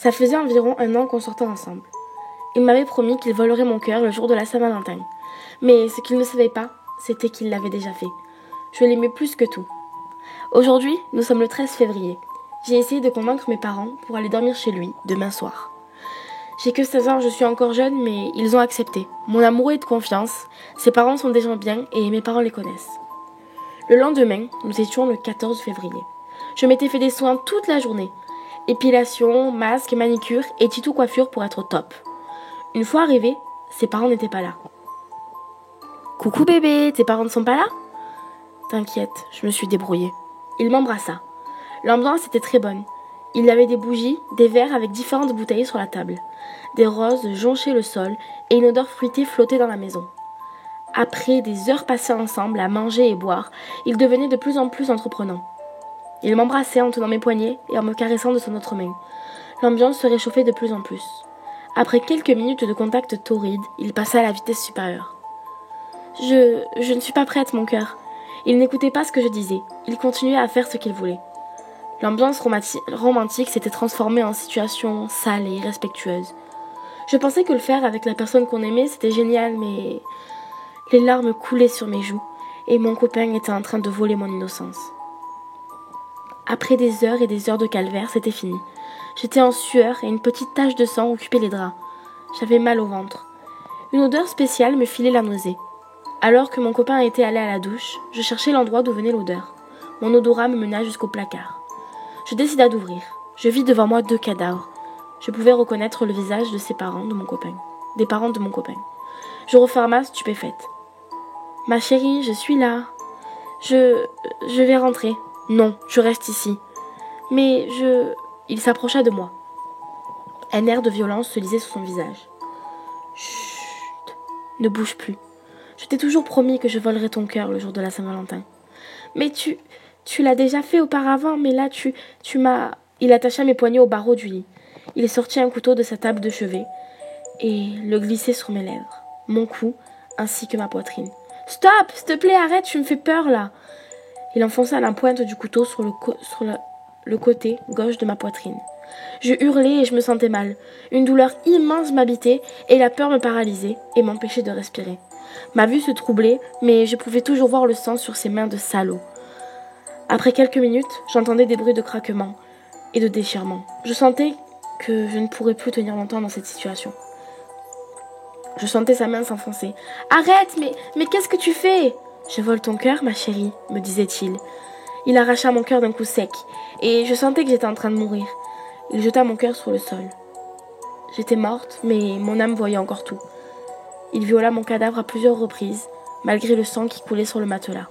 Ça faisait environ 1 an qu'on sortait ensemble. Il m'avait promis qu'il volerait mon cœur le jour de la Saint-Valentin. Mais ce qu'il ne savait pas, c'était qu'il l'avait déjà fait. Je l'aimais plus que tout. Aujourd'hui, nous sommes le 13 février. J'ai essayé de convaincre mes parents pour aller dormir chez lui demain soir. J'ai que 16 ans, je suis encore jeune, mais ils ont accepté. Mon amour est de confiance, ses parents sont des gens bien et mes parents les connaissent. Le lendemain, nous étions le 14 février. Je m'étais fait des soins toute la journée. Épilation, masque, manicure et tuto coiffure pour être au top. Une fois arrivé, ses parents n'étaient pas là. « Coucou bébé, tes parents ne sont pas là ?» T'inquiète, je me suis débrouillée. Il m'embrassa. L'ambiance était très bonne. Il y avait des bougies, des verres avec différentes bouteilles sur la table. Des roses jonchaient le sol et une odeur fruitée flottait dans la maison. Après des heures passées ensemble à manger et boire, il devenait de plus en plus entreprenant. Il m'embrassait en tenant mes poignets et en me caressant de son autre main. L'ambiance se réchauffait de plus en plus. Après quelques minutes de contact torride, il passa à la vitesse supérieure. Je ne suis pas prête, mon cœur. Il n'écoutait pas ce que je disais. Il continuait à faire ce qu'il voulait. L'ambiance romantique s'était transformée en situation sale et irrespectueuse. Je pensais que le faire avec la personne qu'on aimait, c'était génial, mais les larmes coulaient sur mes joues et mon copain était en train de voler mon innocence. Après des heures et des heures de calvaire, c'était fini. J'étais en sueur et une petite tache de sang occupait les draps. J'avais mal au ventre. Une odeur spéciale me filait la nausée. Alors que mon copain était allé à la douche, je cherchais l'endroit d'où venait l'odeur. Mon odorat me mena jusqu'au placard. Je décida d'ouvrir. Je vis devant moi 2 cadavres. Je pouvais reconnaître le visage de ses parents, de mon copain. Des parents de mon copain. Je referma stupéfaite. « Ma chérie, je suis là. Je vais rentrer. » « Non, je reste ici. » « Mais Il s'approcha de moi. Un air de violence se lisait sur son visage. « Chut, ne bouge plus. Je t'ai toujours promis que je volerais ton cœur le jour de la Saint-Valentin. »« Mais tu l'as déjà fait auparavant, mais là tu m'as... » Il attacha mes poignets au barreau du lit. Il sortit un couteau de sa table de chevet et le glissait sur mes lèvres, mon cou ainsi que ma poitrine. « Stop, s'il te plaît, arrête, tu me fais peur là !» Il enfonça la pointe du couteau sur le côté gauche de ma poitrine. Je hurlais et je me sentais mal. Une douleur immense m'habitait et la peur me paralysait et m'empêchait de respirer. Ma vue se troublait, mais je pouvais toujours voir le sang sur ses mains de salaud. Après quelques minutes, j'entendais des bruits de craquement et de déchirement. Je sentais que je ne pourrais plus tenir longtemps dans cette situation. Je sentais sa main s'enfoncer. « Arrête, mais qu'est-ce que tu fais ?»« Je vole ton cœur, ma chérie, » me disait-il. Il arracha mon cœur d'un coup sec, et je sentais que j'étais en train de mourir. Il jeta mon cœur sur le sol. J'étais morte, mais mon âme voyait encore tout. Il viola mon cadavre à plusieurs reprises, malgré le sang qui coulait sur le matelas.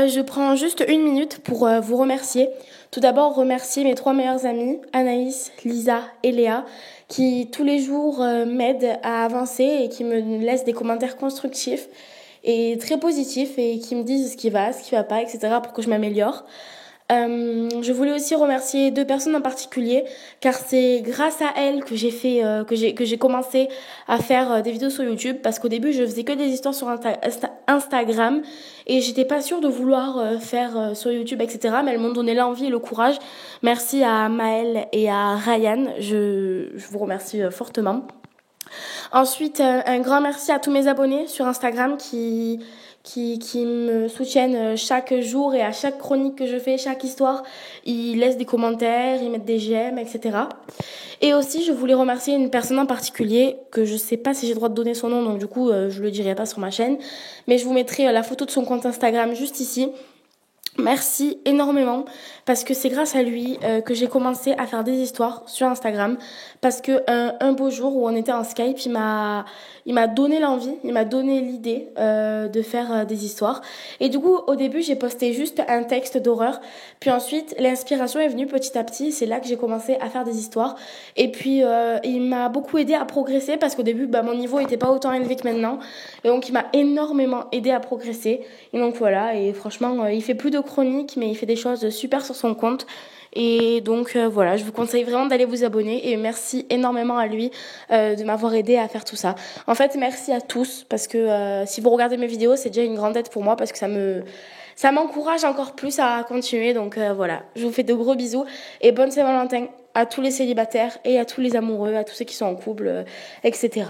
Je prends juste 1 minute pour vous remercier. Tout d'abord, remercier mes 3 meilleures amies, Anaïs, Lisa et Léa, qui tous les jours m'aident à avancer et qui me laissent des commentaires constructifs et très positifs et qui me disent ce qui va pas, etc. pour que je m'améliore. Je voulais aussi remercier 2 personnes en particulier, car c'est grâce à elles que j'ai commencé à faire des vidéos sur YouTube, parce qu'au début je faisais que des histoires sur Instagram et j'étais pas sûre de vouloir faire sur YouTube, etc. Mais elles m'ont donné l'envie et le courage. Merci à Maëlle et à Ryan, je vous remercie fortement. Ensuite, un grand merci à tous mes abonnés sur Instagram qui me soutiennent chaque jour et à chaque chronique que je fais, chaque histoire. Ils laissent des commentaires, ils mettent des j'aime, etc. Et aussi, je voulais remercier une personne en particulier que je sais pas si j'ai le droit de donner son nom, donc du coup, je le dirai pas sur ma chaîne. Mais je vous mettrai la photo de son compte Instagram juste ici. Merci énormément parce que c'est grâce à lui que j'ai commencé à faire des histoires sur Instagram, parce que un beau jour où on était en Skype, il m'a donné l'envie, il m'a donné l'idée de faire des histoires. Et du coup, au début, j'ai posté juste un texte d'horreur, puis ensuite l'inspiration est venue petit à petit, c'est là que j'ai commencé à faire des histoires. Et puis il m'a beaucoup aidé à progresser parce qu'au début, mon niveau était pas autant élevé que maintenant, et donc il m'a énormément aidé à progresser. Et donc voilà, et franchement, il fait plus de chroniques, mais il fait des choses super sur son compte. Et donc voilà, je vous conseille vraiment d'aller vous abonner et merci énormément à lui de m'avoir aidé à faire tout ça. En fait, merci à tous parce que si vous regardez mes vidéos, c'est déjà une grande aide pour moi parce que ça m'encourage encore plus à continuer. Donc voilà, je vous fais de gros bisous et bonne Saint-Valentin à tous les célibataires et à tous les amoureux, à tous ceux qui sont en couple, etc.